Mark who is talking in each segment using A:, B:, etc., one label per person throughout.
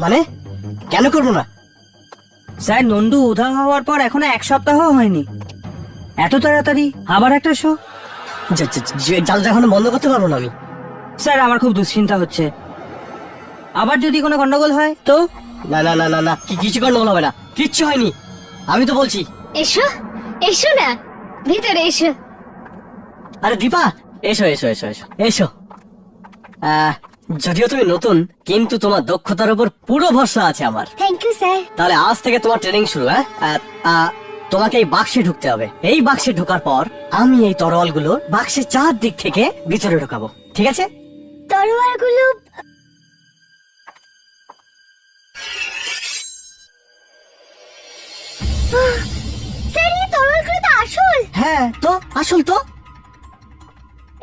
A: মানে কেন করবো না?
B: স্যার, নন্দু উধাও হওয়ার পর এখনো 1 সপ্তাহ হয়নি, এত তাড়াতাড়ি আবার একটা শো?
A: জাদু এখনো বন্ধ করতে পারবো না আমি।
B: স্যার, আমার খুব দুশ্চিন্তা হচ্ছে। আবার যদি কোনো গন্ডগোল হয় তো?
A: না না না না না, কিছু গন্ডগোল হবে না, কিচ্ছু হয়নি, আমি তো বলছি।
C: এসো এসো না, ভিতরে এসো।
A: আরে দীপা, এসো এসো এসো এসো এসো। যদিও তুমি নতুন, কিন্তু তোমার দক্ষতার উপর পুরো ভরসা আছে আমার।
C: Thank you sir.
A: তাহলে আজ থেকে তোমার ট্রেনিং শুরু। তোমাকে এই বাক্সে ঢুকতে হবে। এই বাক্সে ঢোকার পর আমি এই তরোয়ালগুলো বাক্সের 4 দিক থেকে ভিতরে ঢোকাবো, ঠিক আছে?
C: তরোয়ালগুলো স্যার, এই তরোয়ালগুলো তো আসল।
A: হ্যাঁ তো আসল তো।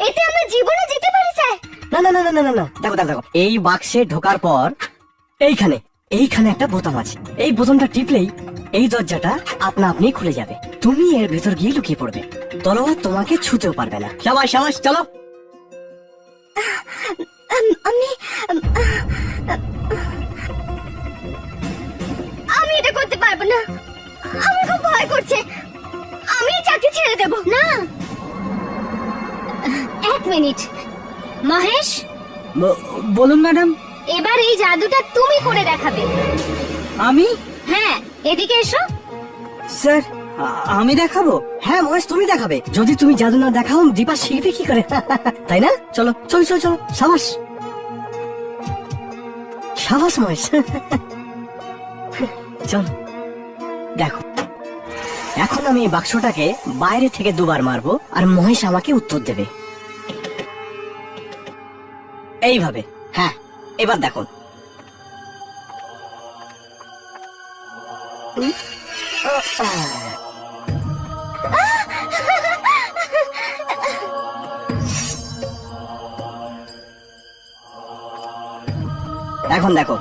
C: এতে আমরা জীবনে যেতে পারি স্যার।
A: না না না না না না না, দেখো দেখো দেখো, এই বাক্সে ঢোকার পর এইখানে এইখানে একটা বোতাম আছে। এই বোতামটা টিপলেই এই দরজাটা আপনা আপনি খুলে যাবে। তুমি এর ভেতর গিয়ে লুকিয়ে পড়বে, তলোয়ার তোমাকে ছুঁতেও পারবে না। সাবাস সাবাস, চলো।
C: আমি আমি এটা করতে পারবো না, আমার খুব ভয় করছে। আমি এই চাকরি ছেড়ে দেব না। 1 মিনিট মহেশ,
B: বলুন ম্যাডাম।
C: এবার এই জাদুটা তুমি করে দেখাবে।
B: আমি?
C: হ্যাঁ, এদিকে এসো।
B: স্যার, আমি দেখাবো?
A: হ্যাঁ মহেশ, তুমি দেখাবে। যদি তুমি জাদু না দেখাও দীপা শিখবে কি করে? তাই না? চলো চলো চলো চলো, সাবাস সাবাস মহেশ। চলো দেখো, এখন আমি এই বাক্সটাকে বাইরে থেকে 2 বার মারবো, আর মহেশ আমাকে উত্তর দেবে এইভাবে। হ্যাঁ, এবার দেখো। এখন দেখো।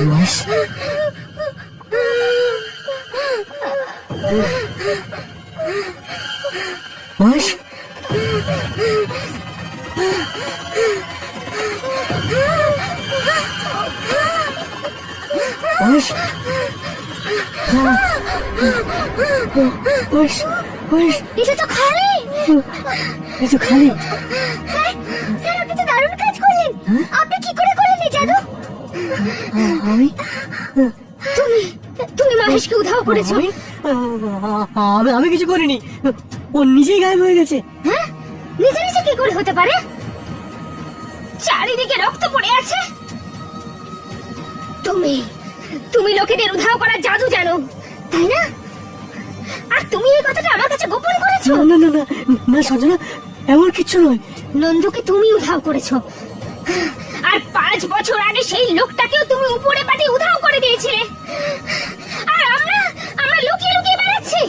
A: মহেশ, মহেশ, মহেশ, মহেশ, মহেশ,
C: এটা তো খালি।
A: এই তো খালি।
C: স্যার, স্যার, আপনি তো দারুণ কাজ করলেন। আপনি কি করে করলেন এই জাদু?
A: আমি
C: তুমি তুমি মহেশকে উধাও করেছো।
A: আমি কিছু করিনি, ও নিজেই গায়েব হয়ে গেছে।
C: হ্যাঁ, নিজে নিজে কি করে হতে পারে? চারিদিকে রক্ত পড়ে আছে। তুমি তুমি লোকেদের উধাও করার জাদু জানো, তাই না? আর তুমি এই কথাটা আমার কাছে গোপন করেছো।
A: না না না না সঞ্জনা, এমন কিছু নয়।
C: নন্দুকে তুমি উধাও করেছো, আর 5 বছর আগে সেই লোকটাকেও তুমি উপরে পাঠিয়ে উধাও করে দিয়েছিলে। আর আমরা আমরা লুকিয়ে লুকিয়ে বেড়াচ্ছি।